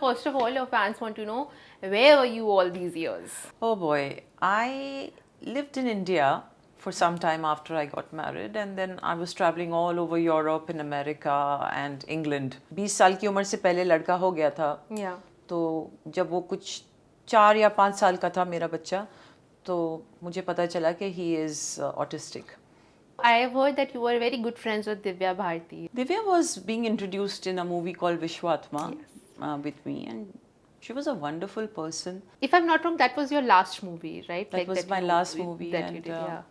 First of all, your fans want to know, where were you all these years? Oh boy, I lived in India for some time after I got married, and then I was traveling all over Europe, in America and England. 20 साल की उम्र से पहले लड़का हो गया था. Yeah. तो जब वो कुछ 4 या 5 साल का था मेरा बच्चा, तो मुझे पता चला कि he is autistic. I have heard that you were very good friends with Divya Bharti. Divya was being introduced in a movie called Vishwatma with me, and she was a wonderful person. If I'm not wrong, that was your last movie, right? That was my last movie, that and you did, yeah.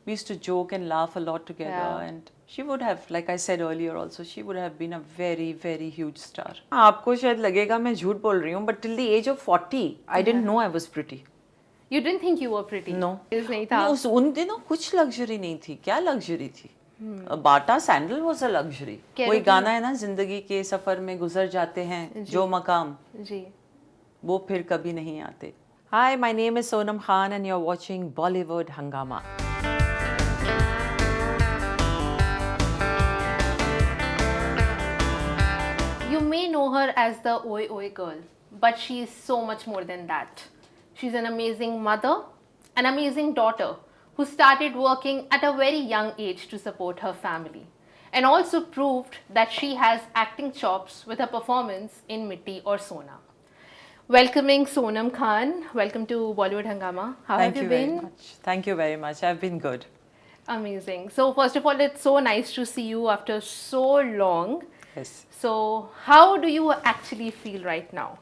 we used to joke and laugh a lot together. Yeah. And she would have, like I said earlier also, she would have been a very, very huge star. आपको शायद लगेगा मैं झूठ बोल रही हूँ, but till the age of 40, I didn't know I was pretty. You didn't think you were pretty? No. नहीं था. उन दिनों कुछ लग्जरी नहीं थी. क्या लग्जरी थी? Bata sandal was a luxury. कोई गाना है ना, जिंदगी के सफर में गुजर जाते हैं जो मकाम, जी, वो फिर कभी नहीं आते. Hi, my name is Sonam Khan and you're watching Bollywood Hungama. You may know her as the Oi Oi girl, but she is so much more than that. She's an amazing mother, an amazing daughter, who started working at a very young age to support her family, and also proved that she has acting chops with her performance in Mitti or Sona. Welcoming Sonam Khan. Welcome to Bollywood Hungama. How have you been? Very much. Thank you very much. I've been good. Amazing. So first of all, it's so nice to see you after so long. Yes. So how do you actually feel right now?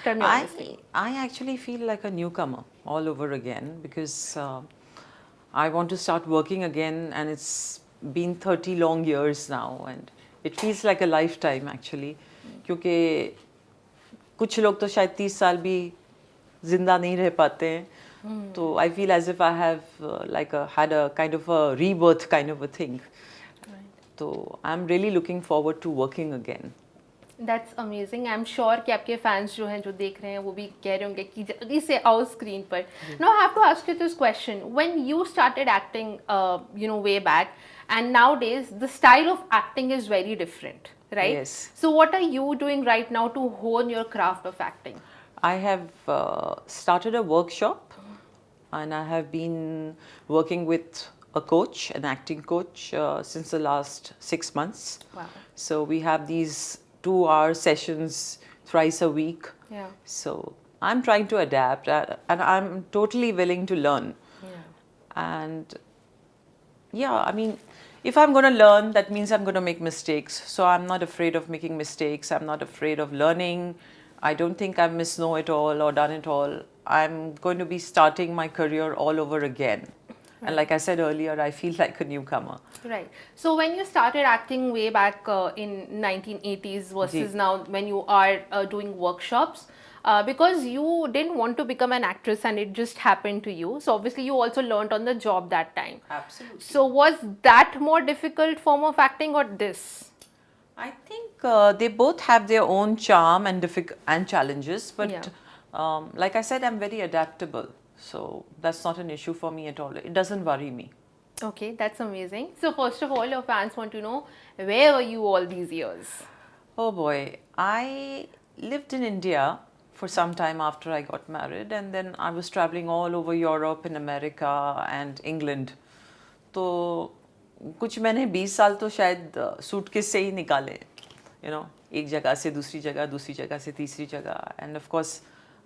Tell me honestly. I actually feel like a newcomer all over again, because I want to start working again, and it's been 30 long years now, and it feels like a lifetime actually. क्योंकि कुछ लोग तो शायद 30 साल भी जिंदा नहीं रह पाते हैं. तो I feel as if I have had a kind of a rebirth kind of a thing. So I'm really looking forward to working again. That's amazing. I'm sure कि आपके fans जो हैं, जो देख रहे हैं, वो भी कह रहे होंगे कि जल्दी से आओ screen पर. Now I have to ask you this question. When you started acting, way back, and nowadays the style of acting is very different, right? Yes. So what are you doing right now to hone your craft of acting? I have started a workshop, and I have been working with a coach, an acting coach, since the last 6 months. Wow. So we have these 2-hour sessions thrice a week. Yeah. So I'm trying to adapt, and I'm totally willing to learn. Yeah. And yeah, I mean, if I'm going to learn, that means I'm going to make mistakes. So I'm not afraid of making mistakes. I'm not afraid of learning. I don't think I've know it all or done it all. I'm going to be starting my career all over again. And like I said earlier, I feel like a newcomer. Right. So when you started acting way back in 1980s versus now when you are doing workshops, because you didn't want to become an actress and it just happened to you. So obviously you also learned on the job that time. Absolutely. So was that more difficult form of acting or this? I think they both have their own charm and challenges. But like I said, I'm very adaptable. So that's not an issue for me at all. It doesn't worry me. Okay, that's amazing. So first of all, your fans want to know, where were you all these years? Oh boy, I lived in India for some time after I got married, and then I was traveling all over Europe, in America and England. तो कुछ मैंने 20 साल तो शायद suitcase से ही निकाले, एक जगह से दूसरी जगह से तीसरी जगह. And of course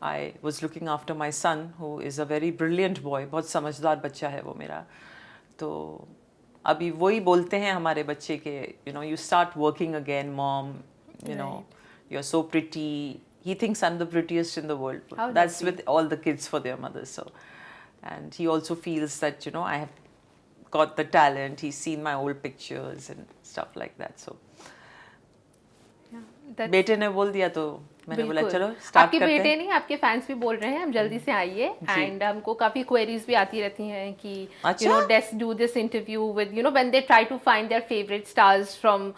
I was looking after my son, who is a very brilliant boy. बहुत समझदार बच्चा है वो मेरा. तो अभी वही बोलते हैं हमारे बच्चे के, you start working again, mom. You're so pretty. He thinks I'm the prettiest in the world. That's with all the kids for their mothers. So, and he also feels that I have got the talent. He's seen my old pictures and stuff like that. So. बेटे ने बोल दिया तो मैंने बोला चलो start करते हैं. आपके बेटे नहीं, आपके फैंस भी बोल रहे हैं हम जल्दी से आइए. एंड हमको काफी क्वेरीज भी आती रहती हैं कि let's do this interview with when they try to find their favorite stars from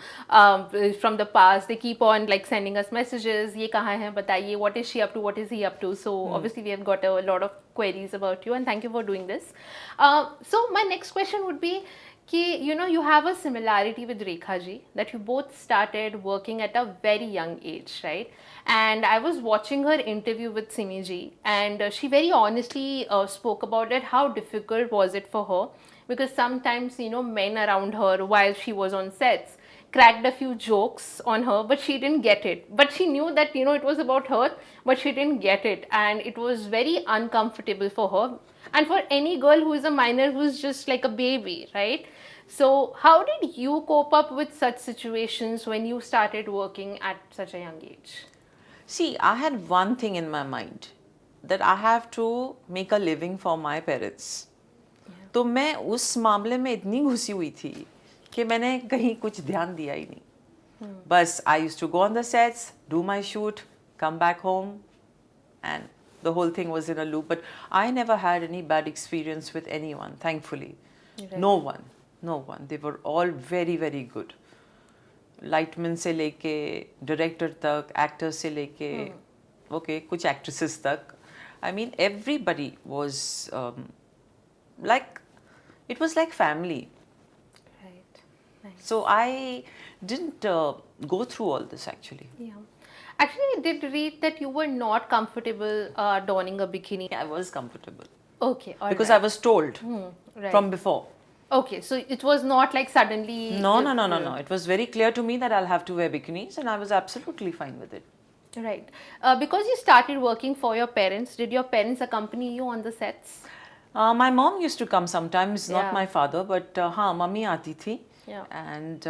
the past, they keep on like sending us messages. ये कहाँ है बताइए, what is she up to, what is he up to. So obviously we have got a lot of queries about you, and thank you for doing this. So my next question would be कि you have a similarity with Rekha ji, that you both started working at a very young age, right? And I was watching her interview with Simi ji, and she very honestly spoke about it, how difficult was it for her, because sometimes men around her while she was on sets cracked a few jokes on her, but she didn't get it. But she knew that it was about her, but she didn't get it, and it was very uncomfortable for her, and for any girl who is a minor, who's just like a baby, right? So how did you cope up with such situations when you started working at such a young age? See, I had one thing in my mind, that I have to make a living for my parents. तो मैं उस मामले में इतनी घुसी हुई थी कि मैंने कहीं कुछ ध्यान दिया ही नहीं. बस I used to go on the sets, do my shoot, come back home, and the whole thing was in a loop. But I never had any bad experience with anyone, thankfully. Right. No one. They were all very, very good. Lightman से लेके director तक, actors से लेके okay, कुछ actresses तक. I mean, everybody was like, it was like family. Right. Nice. So I didn't go through all this actually. Yeah. Actually, I did read that you were not comfortable donning a bikini. I was comfortable Okay, all because right. I was told Right. from before. Okay, so it was not like suddenly. No. It was very clear to me that I'll have to wear bikinis, and I was absolutely fine with it. Right. Because you started working for your parents, did your parents accompany you on the sets? My mom used to come sometimes, Yeah. not my father, but हाँ mummy आती थी. Yeah. And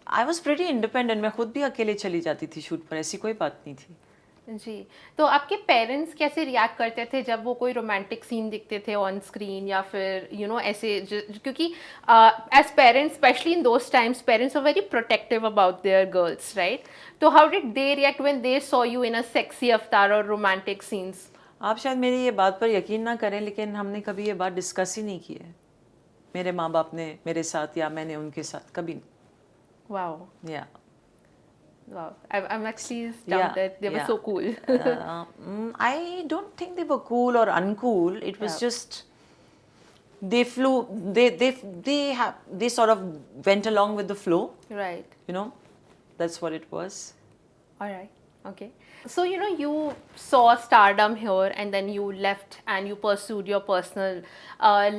I was pretty independent. मैं खुद भी अकेले चली जाती थी शूट पर, ऐसी कोई बात नहीं थी. जी, तो आपके पेरेंट्स कैसे रिएक्ट करते थे जब वो कोई रोमांटिक सीन दिखते थे ऑन स्क्रीन, या फिर ऐसे क्योंकि as parents, specially in those times, parents are very protective about their girls, right? तो how did they react when they saw you in a sexy avatar और रोमांटिक सीन्स? आप शायद मेरी ये बात पर यकीन ना करें, लेकिन हमने कभी ये बात डिस्कस ही नहीं की है. मेरे माँ बाप ने मेरे साथ या मैंने उनके साथ कभी नहीं. Wow. Yeah. Wow, I'm actually stunned that they were so cool. I don't think they were cool or uncool. It was just they flew. They sort of went along with the flow. Right. That's what it was. All right. Okay. So you saw stardom here, and then you left and you pursued your personal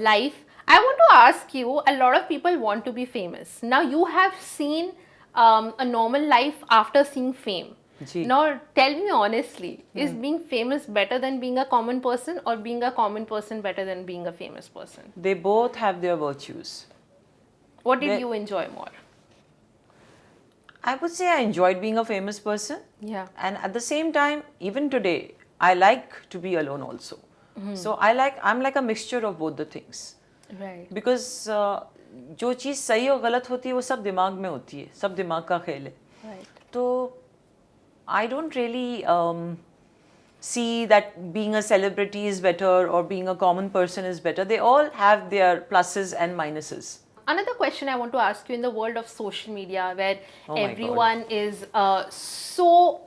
life. I want to ask you. A lot of people want to be famous. Now you have seen a normal life after seeing fame. Ji. Now tell me honestly, is being famous better than being a common person, or being a common person better than being a famous person? They both have their virtues. What did you enjoy more? I would say I enjoyed being a famous person. Yeah. And at the same time, even today, I like to be alone also. So I'm like a mixture of both the things. Right. Because जो चीज़ सही और गलत होती है वो सब दिमाग में होती है, सब दिमाग का खेल है. Right. तो I don't really see that being a celebrity is better or being a common person is better. They all have their pluses and minuses. Another question I want to ask you, in the world of social media, where my everyone is so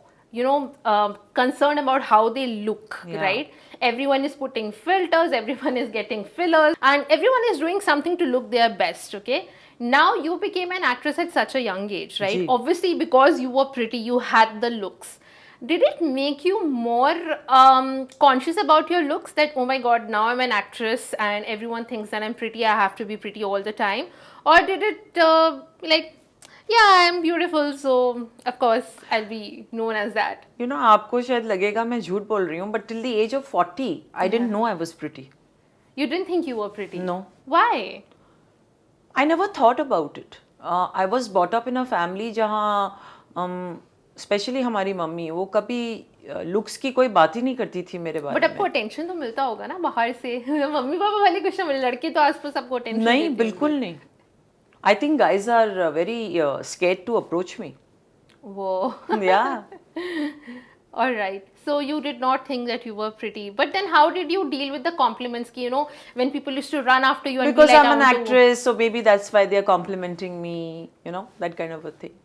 concerned about how they look, Yeah. right? Everyone is putting filters, everyone is getting fillers, and everyone is doing something to look their best, okay? Now you became an actress at such a young age, right? Ji. Obviously, because you were pretty, you had the looks. Did it make you more conscious about your looks, that oh my god, now I'm an actress and everyone thinks that I'm pretty, I have to be pretty all the time? Or did it yeah, I'm beautiful, so of course I'll be known as that? आपको शायद लगेगा मैं झूठ बोल रही हूँ, but till the age of 40, I didn't know I was pretty. You didn't think you were pretty? No. Why? I never thought about it. I was brought up in a family जहाँ specially हमारी mummy, वो कभी looks की कोई बात ही नहीं करती थी मेरे बारे बट में. आपको अटेंशन तो मिलता होगा ना बाहर से? मम्मी पापा वाली कुछ नहीं, लड़के तो आसपास आपको अटेंशन नहीं, बिल्कुल नहीं. I think guys are very scared to approach me. Whoa. Yeah. All right. So you did not think that you were pretty, but then how did you deal with the compliments? Ki, when people used to run after you and Because be like, I'm an "I want to-" actress, so maybe that's why they're complimenting me. That kind of a thing.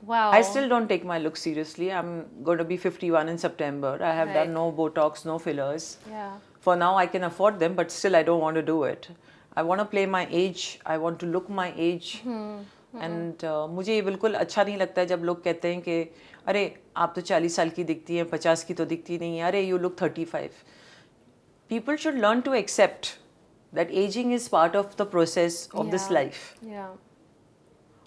Wow. I still don't take my look seriously. I'm going to be 51 in September. I have done no Botox, no fillers. Yeah. For now, I can afford them, but still I don't want to do it. I want to play my age, I want to look my age. And मुझे ये बिल्कुल अच्छा नहीं लगता है जब लोग कहते हैं कि अरे आप तो 40 साल की दिखती हैं, 50 की तो दिखती नहीं है, अरे you look 35. People should learn to accept that aging is part of the process of this life. Yeah.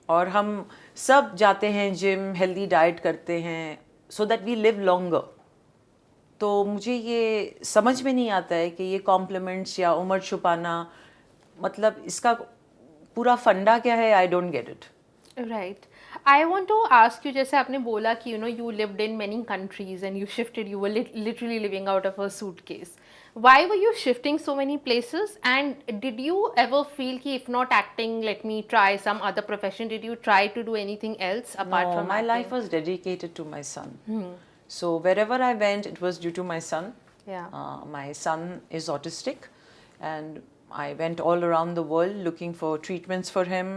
और हम सब जाते हैं जिम, हेल्दी डाइट करते हैं so that we live longer. तो मुझे ये समझ में नहीं आता है कि ये कॉम्प्लीमेंट्स या उम्र छुपाना, मतलब इसका पूरा फंडा क्या है, I don't get it. Right. I want to ask you, जैसे आपने बोला कि you lived in many countries and you shifted, you were literally living out of a suitcase. Why were you shifting so many places? And did you ever feel कि if not acting, let me try some other profession? Did you try to do anything else apart No, from my acting? life was dedicated to my son. So wherever I went, it was due to my son. Yeah. My son is autistic, and I went all around the world looking for treatments for him,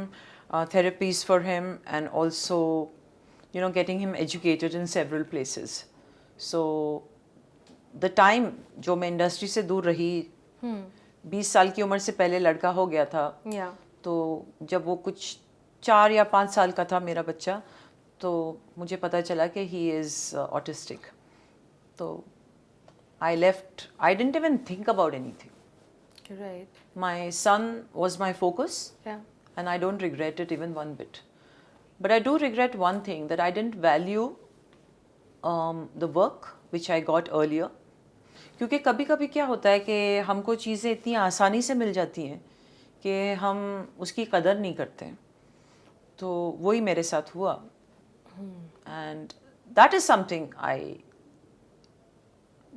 therapies for him, and also, getting him educated in several places. So the time जो मैं industry से दूर रही, 20 साल की उम्र से पहले लड़का हो गया था. Yeah. तो जब वो कुछ 4 या 5 साल का था मेरा बच्चा, तो मुझे पता चला कि ही इज़ ऑटिस्टिक. तो I left, I didn't even think about anything. Right. My son was my focus. Yeah. And I don't regret it even one bit. But I do regret one thing, that I didn't value the work which I got earlier. क्योंकि कभी कभी क्या होता है कि हमको चीज़ें इतनी आसानी से मिल जाती हैं कि हम उसकी कदर नहीं करते हैं. तो वही मेरे साथ हुआ. And that is something I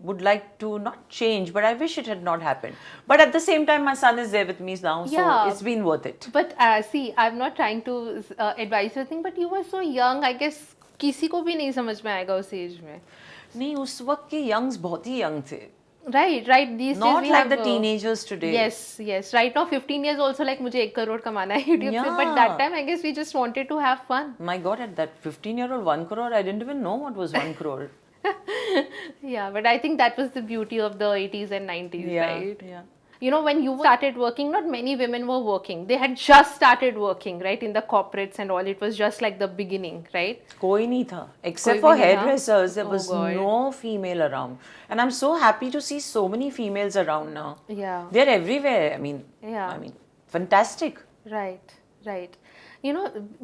would like to not change, but I wish it had not happened. But at the same time, my son is there with me now, so Yeah. it's been worth it. But see, I'm not trying to advise you anything, but you were so young. I guess किसी को भी नहीं समझ में आएगा उस as में. नहीं, उस वक्त के यंग्स बहुत ही यंग थे. Right. These days Not we like have, the teenagers today. Yes. Right now, 15 years also like मुझे 1 crore कमाना है YouTube से. But Yeah. that time I guess we just wanted to have fun. My God, at that 15-year-old, 1 crore, I didn't even know what was 1 crore. Yeah, but I think that was the beauty of the 80s and 90s, right? Yeah. When you started working, not many women were working. They had just started working, right, in the corporates and all. It was just like the beginning, right? कोई नहीं था. Except कोई for भी नहीं था? hairdressers, there Oh was God. no female around. And I'm so happy to see so many females around now. Yeah. They're everywhere. Yeah. I mean, fantastic. Right.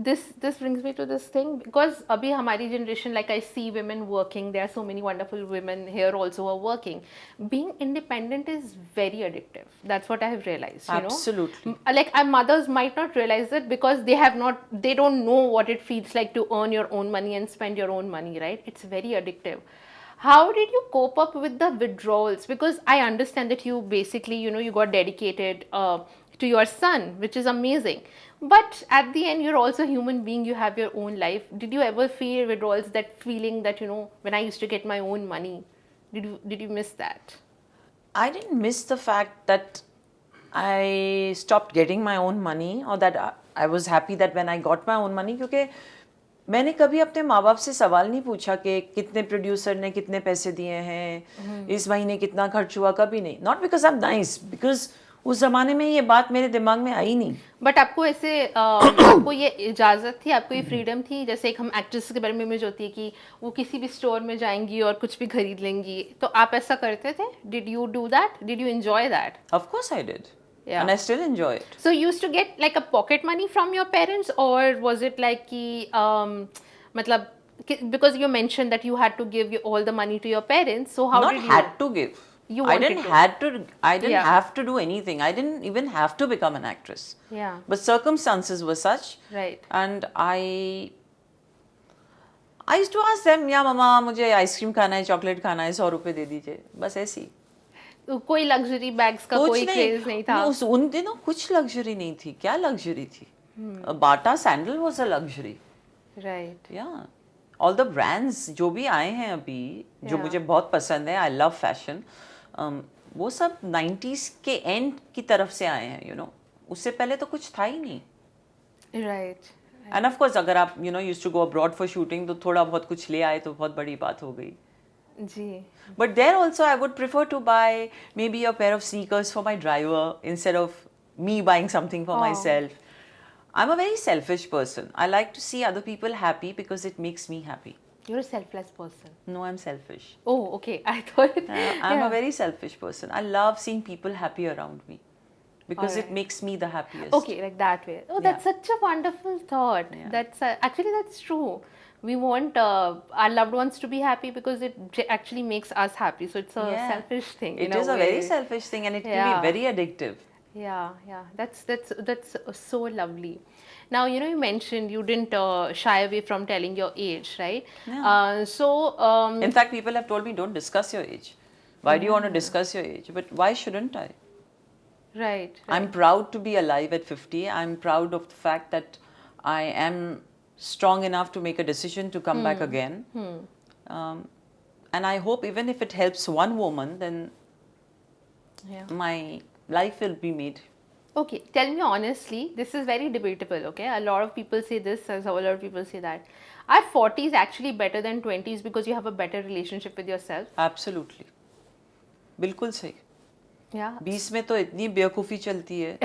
This brings me to this thing, because abhi hamari generation, like I see women working. There are so many wonderful women here also who are working. Being independent is very addictive. That's what I have realized. Absolutely. Like our mothers might not realize it because they don't know what it feels like to earn your own money and spend your own money, right? It's very addictive. How did you cope up with the withdrawals? Because I understand that you basically, you got dedicated to your son, which is amazing. But at the end, you're also a human being. You have your own life. Did you ever feel withdrawals, that feeling that, when I used to get my own money, did you miss that? I didn't miss the fact that I stopped getting my own money, or that I was happy that when I got my own money, क्योंकि मैंने कभी अपने माँ बाप से सवाल नहीं पूछा कि कितने प्रोड्यूसर ने कितने पैसे दिए हैं, इस महीने कितना खर्च हुआ, कभी नहीं. Not because I'm nice, because उस जमाने में ये बात मेरे दिमाग में आई नहीं. बट आपको ऐसे आपको ये इजाज़त थी, आपको ये फ्रीडम थी, जैसे एक हम एक्ट्रेस के बारे में इमेज होती है कि वो किसी भी स्टोर में जाएंगी और कुछ भी खरीद लेंगी, तो आप ऐसा करते थे? Did you do that? Did you enjoy that? Of course I did. Yeah. And I still enjoy it. So you used to get like a pocket money from your parents, or was it like कि मतलब because you mentioned that you had to give all the money to your parents, so how Not did you? had to give. You I wanted didn't to. had to. I didn't Yeah. have to do anything. I didn't even have to become an actress. Yeah. But circumstances were such. Right. And I used to ask them, या मामा मुझे ice cream खाना है, chocolate खाना है, 100 रुपए दे दीजिए, बस ऐसी. कोई लग्जरी बैग्स का कोई क्रेज नहीं था? उन दिनों कुछ लग्जरी नहीं थी. क्या लग्जरी थी? Bata sandal was a luxury. Right. या ऑल द ब्रांड्स जो भी आए हैं अभी, जो Yeah. मुझे बहुत पसंद है, आई लव फैशन, वो सब 90s के एंड की तरफ से आए हैं. उससे पहले तो कुछ था ही नहीं. Right. एंड ऑफ कोर्स अगर आप used to go abroad for shooting, तो थोड़ा बहुत कुछ ले आए तो बहुत बड़ी बात हो गई. जी. But there also I would prefer to buy maybe a pair of sneakers for my driver instead of me buying something for Oh. myself. I'm a very selfish person. I like to see other people happy because it makes me happy. You're a selfless person. No, I'm selfish. Oh, okay. I thought. I'm a very selfish person. I love seeing people happy around me because it Alright. makes me the happiest. Okay, like that way. Oh, that's such a wonderful thought. Yeah. That's actually that's true. We want our loved ones to be happy because it actually makes us happy. So it's a Yeah. selfish thing. It in is a very selfish thing, and it can Yeah. be very addictive. Yeah, yeah, that's so lovely. Now you mentioned you didn't shy away from telling your age, right? Yeah. So In fact, people have told me, don't discuss your age. Why do you want to discuss your age? But why shouldn't I? right. I'm proud to be alive at 50. I'm proud of the fact that I am strong enough to make a decision to come back again. And I hope even if it helps one woman, then Yeah. my life will be made. Okay, tell me honestly, this is very debatable, okay? A lot of people say this, as a lot of people say that. Are 40s actually better than 20s because you have a better relationship with yourself? Absolutely. बिल्कुल सही. Yeah. 20 में तो इतनी बेवकूफ़ी चलती है.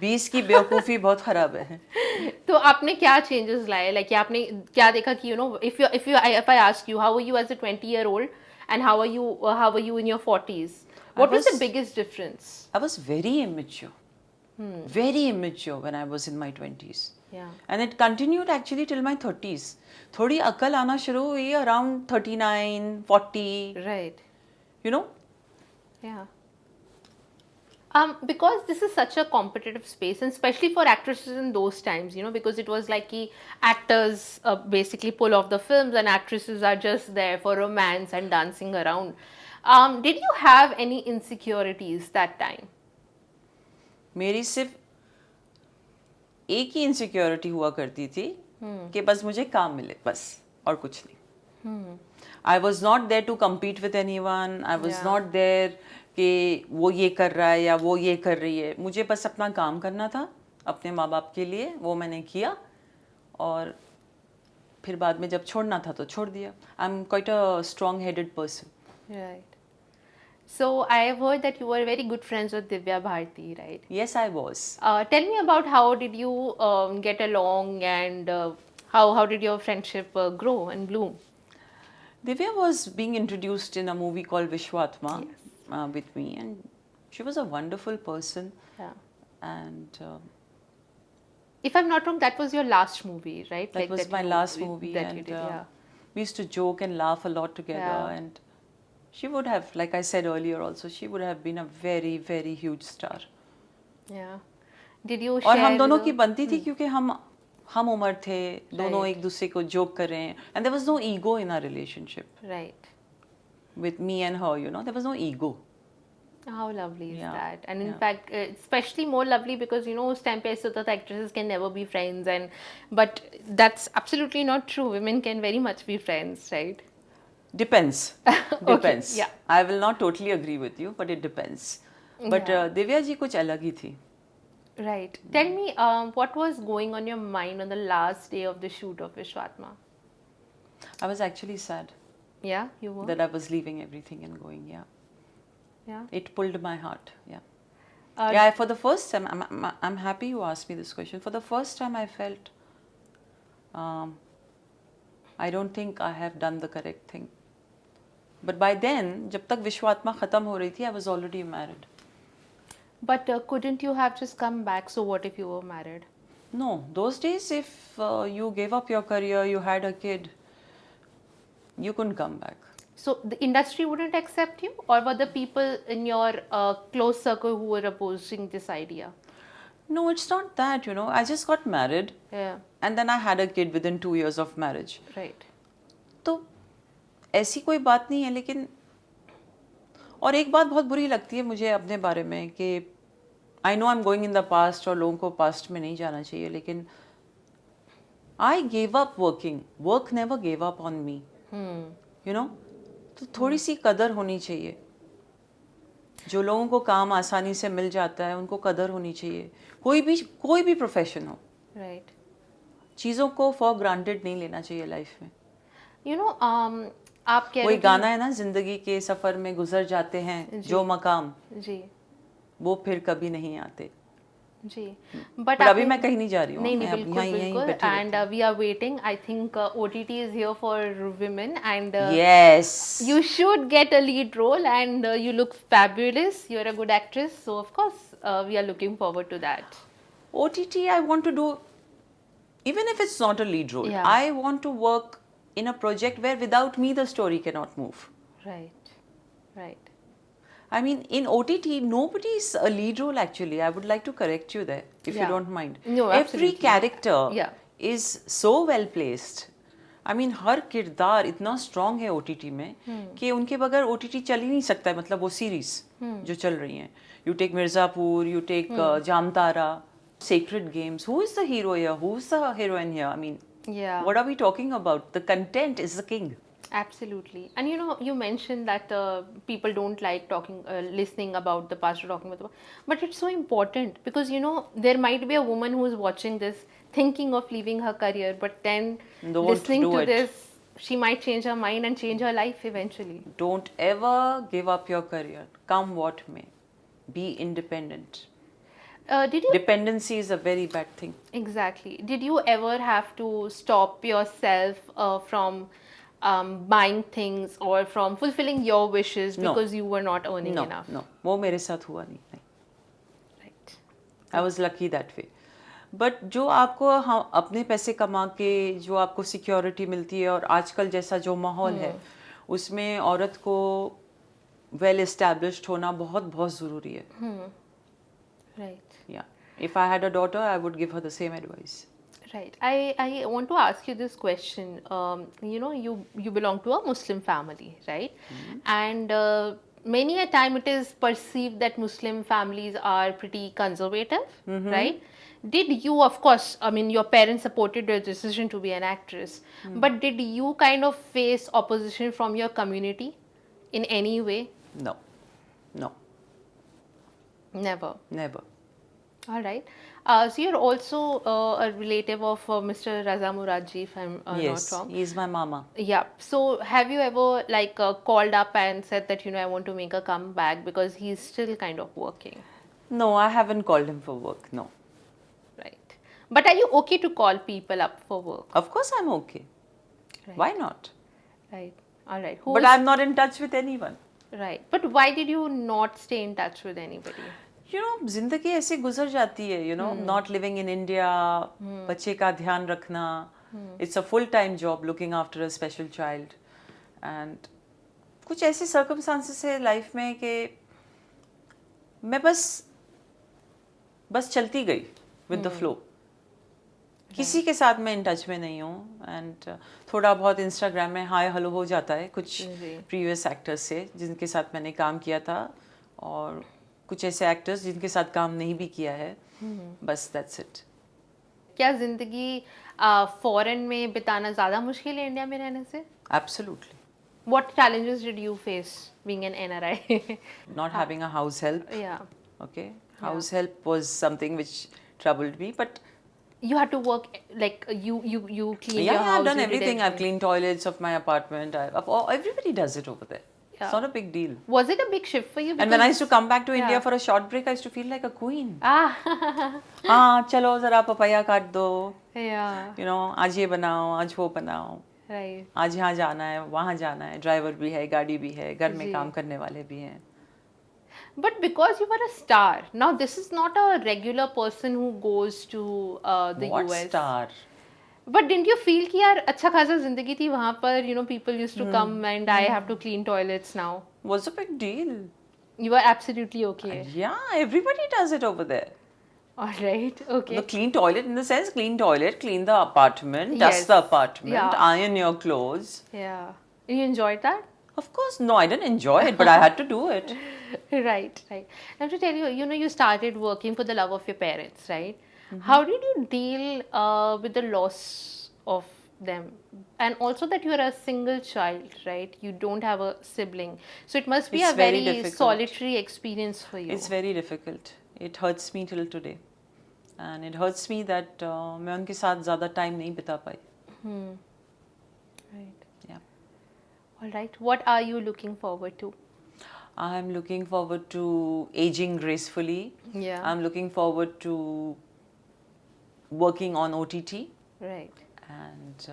20 की बेवकूफ़ी बहुत खराब है. तो आपने क्या changes लाए? Like आपने क्या देखा कि if I ask you how were you as a 20-year-old and how are you in your 40s? What was the biggest difference? I was very immature. Very immature when I was in my 20s. Yeah. And it continued actually till my 30s. थोड़ी अकल आना शुरू हुई around 39, 40. Right. You know? Yeah. Because this is such a competitive space, and especially for actresses in those times, because it was like actors basically pull off the films and actresses are just there for romance and dancing around. Did you have any insecurities that time? मेरी सिर्फ एक ही insecurity हुआ करती थी कि बस मुझे काम मिले बस और कुछ नहीं. I was not there to compete with anyone. I was not there कि वो ये कर रहा है या वो ये कर रही है. मुझे बस अपना काम करना था अपने माँ बाप के लिए. वो मैंने किया और फिर बाद में जब छोड़ना था तो छोड़ दिया. I'm quite a strong-headed person. Right. So I have heard that you were very good friends with Divya Bharti, right? Yes, I was. Tell me about how did you get along and how did your friendship grow and bloom? Divya was being introduced in a movie called Vishwatma with me, and she was a wonderful person. Yeah. And If I'm not wrong, that was your last movie, right? that was my last movie, that and you did, yeah. we used to joke and laugh a lot together. Yeah. And she would have, like I said earlier, also she would have been a very, very huge star. Yeah. Did you और share हम दोनों the- की बनती थी क्योंकि हम उम्र थे, दोनों एक दूसरे को जोक कर रहे हैं. And there was no ego in our relationship. Right. With me and her, there was no ego. How lovely is Yeah, that? And in yeah. fact, especially more lovely because उस time पे ऐसा होता था actresses can never be friends, but that's absolutely not true. Women can very much be friends, right? Depends. Depends. yeah. I will not totally agree with you, but it depends. But Divya ji कुछ अलग ही थी. Right. Tell me, what was going on your mind on the last day of the shoot of Vishwatma? I was actually sad Yeah, you were. that I was leaving everything and going. Yeah, Yeah. it pulled my heart. Yeah. Uh, Yeah. For the first time, I'm happy you asked me this question. For the first time, I felt I don't think I have done the correct thing. But by then, जब तक विश्वात्मा खत्म हो रही थी, I was already married. But couldn't you have just come back? So what if you were married? No, those days, if you gave up your career, you had a kid, you couldn't come back. So the industry wouldn't accept you, or were the people in your close circle who were opposing this idea? No, it's not that, I just got married Yeah. and then I had a kid within 2 years of marriage. Right. तो ऐसी कोई बात नहीं है, लेकिन और एक बात बहुत बुरी लगती है मुझे अपने बारे में कि I know I am going in the past और लोगों को पास्ट में नहीं जाना चाहिए, लेकिन I gave up working. Work never gave up on me. तो थोड़ी सी कदर होनी चाहिए. जो लोगों को काम आसानी से मिल जाता है उनको कदर होनी चाहिए. कोई भी प्रोफेशन हो, Right. चीज़ों को फॉर ग्रांटेड नहीं लेना चाहिए लाइफ में. आप कह वही रहे गाना है ना, जिंदगी के सफर में गुजर जाते हैं जो मकाम जी. वो फिर कभी नहीं आते. जी बट But अभी मैं कहीं नहीं जा रही हूँ, नहीं मैं नहीं अब बिल्कुल यहीं बिल्कुल बैठी and we are waiting I think OTT is here for women and Yes. you should get a lead role and you look fabulous, you're a good actress, so of course we are looking forward to that. OTT, I want to do, even if it's not a lead role, Yeah. I want to work in a project where without me the story cannot move. Right, right. I mean, in OTT, nobody's a lead role actually. I would like to correct you there, if you Yeah. don't mind. No, Every absolutely. character Yeah. is so well placed. I mean, हर किरदार इतना strong है OTT में कि उनके बगैर OTT चल ही नहीं सकता है, मतलब वो series जो चल रही हैं. You take Mirzapur, you take Jamtara, Sacred Games. Who is the hero here? Who's the heroine here? I mean, Yeah. what are we talking about? The content is the king. Absolutely. And you know, you mentioned that people don't like listening about the past or talking about the past. But it's so important because, you know, there might be a woman who is watching this thinking of leaving her career, but then Don't listening do to it. this, she might change her mind and change her life eventually. Don't ever give up your career, come what may. Be independent. Did you Dependency is a very bad thing. Exactly. Did you ever have to stop yourself from buying things or from fulfilling your wishes No. because you were not earning No, enough? no. वो मेरे साथ हुआ नहीं. Right. I was lucky that way. But जो आपको हम अपने पैसे कमा के जो आपको सिक्योरिटी मिलती है और आजकल जैसा जो माहौल है उसमें औरत को वेल एस्टैब्लिश्ड होना बहुत बहुत ज़रूरी है. Right. Yeah. If I had a daughter, I would give her the same advice. Right. I want to ask you this question. You know, you belong to a Muslim family, right? And many a time it is perceived that Muslim families are pretty conservative, right? Did you, of course, I mean, your parents supported your decision to be an actress, but did you kind of face opposition from your community in any way? No. No. Never. Never. All right. So you're also a relative of Mr. Raza Murad ji, if I'm Yes, not wrong. he's my mama. Yeah. So have you ever like called up and said that, you know, I want to make a comeback because he's still kind of working? No, I haven't called him for work. No. Right. But are you okay to call people up for work? Of course I'm okay. Right. Why not? Right. All right. But I'm not in touch with anyone. Right. But why did you not stay in touch with anybody? You know, जिंदगी ऐसे गुजर जाती है, you know, not living in India, बच्चे का ध्यान रखना, it's a full-time job looking after a special child, and कुछ ऐसे circumstances है लाइफ में कि मैं बस चलती गई with the flow. किसी के साथ मैं इन टच में नहीं हूँ एंड थोड़ा बहुत इंस्टाग्राम में हाय हेलो हो जाता है कुछ प्रीवियस एक्टर्स से जिनके साथ मैंने काम किया था और कुछ ऐसे एक्टर्स जिनके साथ काम नहीं भी किया है. बस दैट्स इट. क्या जिंदगी फॉरेन में बिताना ज़्यादा मुश्किल है इंडिया में रहने से? Absolutely. What challenges did you face being an NRI? Not having a house help. Yeah. Okay. House help was something which troubled me, but you had to work like you clean your house. Yeah, I've done you did everything. I've cleaned toilets of my apartment. Everybody does it over there. Yeah. It's not a big deal. Was it a big shift for you? And when I used to come back to India Yeah. for a short break, I used to feel like a queen. Ah. हाँ चलो जरा papaya काट दो. Yeah. You know, आज ये बनाओ, आज वो बनाओ. Right. आज यहाँ जाना है, वहाँ जाना है. ड्राइवर भी है, गाड़ी भी है, घर में जी. काम करने वाले भी हैं. But because you were a star, now this is not a regular person who goes to the What US. star? But didn't you feel कि यार अच्छा खासा जिंदगी थी वहाँ पर, you know, people used to come and I have to clean toilets now. What's the big deal? You were absolutely okay. Yeah, everybody does it over there. All right. Okay. The clean toilet, in the sense, clean toilet, clean the apartment, Yes. dust the apartment, Yeah. iron your clothes. Yeah. You enjoyed that? Of course, no, I didn't enjoy it, but I had to do it. Right. I have to tell you, you know, you started working for the love of your parents, right? How did you deal with the loss of them? And also that you are a single child, right? You don't have a sibling. So it must be It's a very very difficult. solitary experience for you. It's very difficult. It hurts me till today. And it hurts me that मैं उनके साथ ज़्यादा time नहीं बिता पाई. Right. Yeah. All right. What are you looking forward to? I'm looking forward to aging gracefully. Yeah. I'm looking forward to working on OTT. Right. And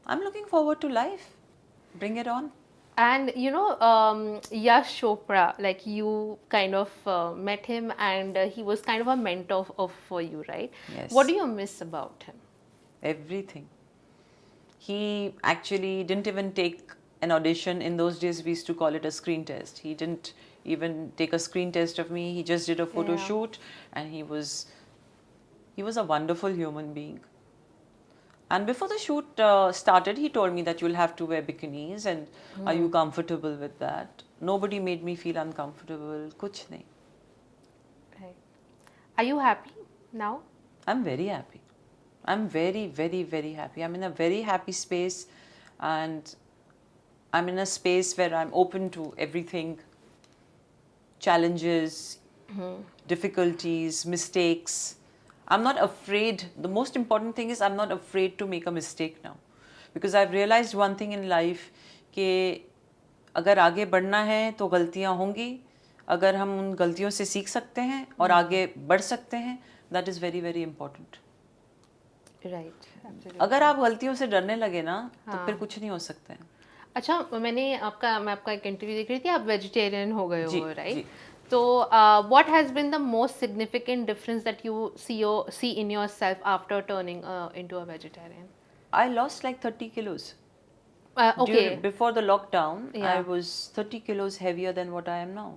I'm looking forward to life. Bring it on. And Yash Chopra, like you kind of met him, and he was kind of a mentor for you, right? Yes. What do you miss about him? Everything. He actually didn't even take an audition. In those days, we used to call it a screen test. He didn't even take a screen test of me. He just did a photo Yeah. shoot, and he was a wonderful human being. And before the shoot started, he told me that you'll have to wear bikinis, and are you comfortable with that? Nobody made me feel uncomfortable. Kuch nahi. Right. Are you happy now? I'm very happy. I'm very, very, very happy. I'm in a very happy space, and I'm in a space where I'm open to everything, challenges, difficulties, mistakes. I'm not afraid. The most important thing is I'm not afraid to make a mistake now. Because I've realized one thing in life कि अगर आगे बढ़ना है तो गलतियाँ होंगी. अगर हम उन गलतियों से सीख सकते हैं और आगे बढ़ सकते हैं, that is very, very important. Right. Absolutely. अगर आप गलतियों से डरने लगे ना तो फिर कुछ नहीं हो सकता है. अच्छा, मैं आपका एक इंटरव्यू देख रही थी, आप वेजिटेरियन हो गए जी, हो, राइट? जी. तो what has been the most significant difference that you see in yourself after turning into a vegetarian? I lost like 30 kilos. Okay. Before the lockdown, I Yeah. was 30 kilos heavier than what I am now.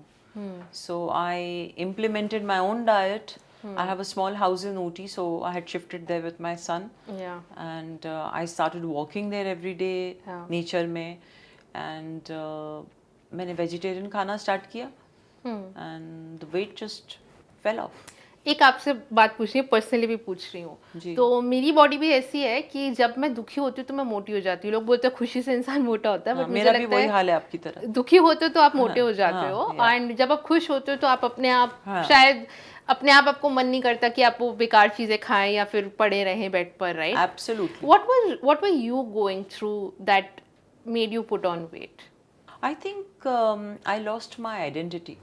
So I implemented my own diet. I have a small house in Ooty, so I had shifted there with my son. Yeah. And I started walking there every day, Yeah. nature में. And मैंने vegetarian खाना start किया. And the weight just fell off. एक आपसे बात पूछनी है, personally भी पूछ रही हूँ. जी. तो मेरी बॉडी भी ऐसी है कि जब मैं दुखी होती हूँ तो मैं मोटी हो जाती हूँ. लोग बोलते हैं खुशी से इंसान मोटा होता है, हाँ, बट मुझे मेरा भी लगता वही है हाल है आपकी तरह. दुखी होते हो तो आप मोटे हो जाते हाँ, हो, yeah. एंड जब आप खुश होते हो तो आप अपने आप हाँ. शायद अपने आप आपको मन नहीं करता कि आप वो बेकार चीजें खाएं या फिर पड़े रहें बेड पर, right? Absolutely. What were you going through that made you put on weight? I think I lost my identity.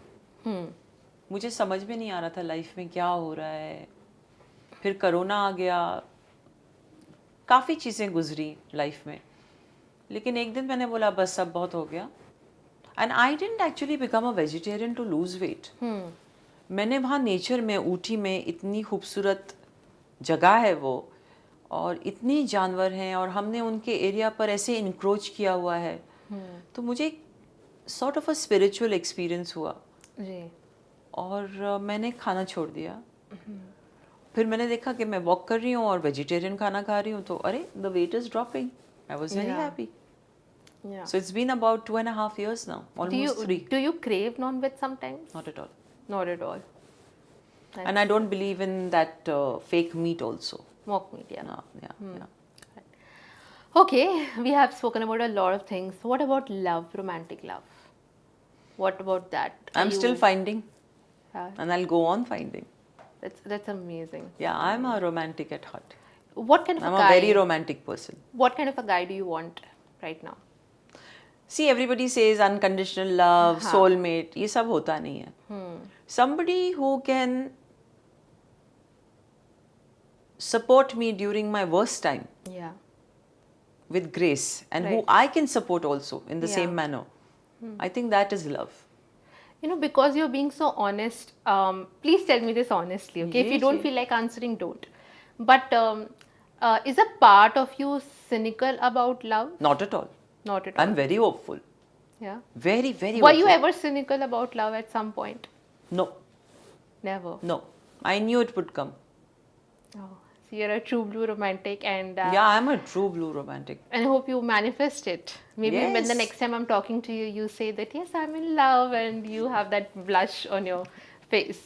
मुझे समझ में नहीं आ रहा था लाइफ में क्या हो रहा है. फिर कोरोना आ गया, काफ़ी चीज़ें गुजरी लाइफ में, लेकिन एक दिन मैंने बोला बस अब बहुत हो गया. And I didn't actually become a vegetarian to lose weight. मैंने वहाँ नेचर में, ऊटी में, इतनी खूबसूरत जगह है वो, और इतनी जानवर हैं, और हमने उनके एरिया पर ऐसे इंक्रोच किया हुआ है. तो मुझे sort of a spiritual experience हुआ. जी. और मैंने खाना छोड़ दिया. फिर मैंने देखा कि मैं वॉक कर रही हूँ और वेजिटेरियन खाना खा रही हूँ, तो अरे the weight is dropping. I was very happy. Yeah. So it's been about 2.5 years now, almost 3. Do you crave non-veg sometimes? Not at all. Not at all. And I don't believe in that fake meat also. Mock meat, yeah. No, yeah. Okay, we have spoken about a lot of things. What about love, romantic love? What about that? I'm still finding, Yeah, and I'll go on finding. that's amazing. Yeah, I'm a romantic at heart. What kind of I'm a a guy? very romantic person. What kind of a guy do you want right now? See, everybody says unconditional love, soulmate. ये सब होता नहीं है. Somebody who can support me during my worst time Yeah. with grace, and who Right. I can support also in the Yeah. same manner. I think that is love. Because you're being so honest, please tell me this honestly, okay? If you don't ji. feel like answering, don't. But is a part of you cynical about love? Not at all. Not at all. I'm very hopeful. Yeah. Very, very Were hopeful. you ever cynical about love at some point? No, Never. no. I knew it would come. Oh, so you're a true blue romantic, and Yeah, I'm a true blue romantic. and I hope you manifest it. Maybe when the Yes. next time I'm talking to you, you say that yes, I'm in love, and you have that blush on your face.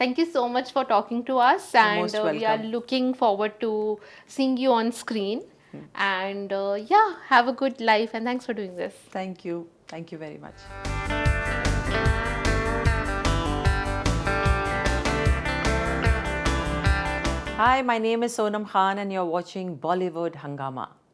Thank you so much for talking to us, and Most we are welcome. looking forward to seeing you on screen. And yeah, have a good life, and thanks for doing this. Thank you. Thank you very much. Hi, my name is Sonam Khan, and you're watching Bollywood Hungama.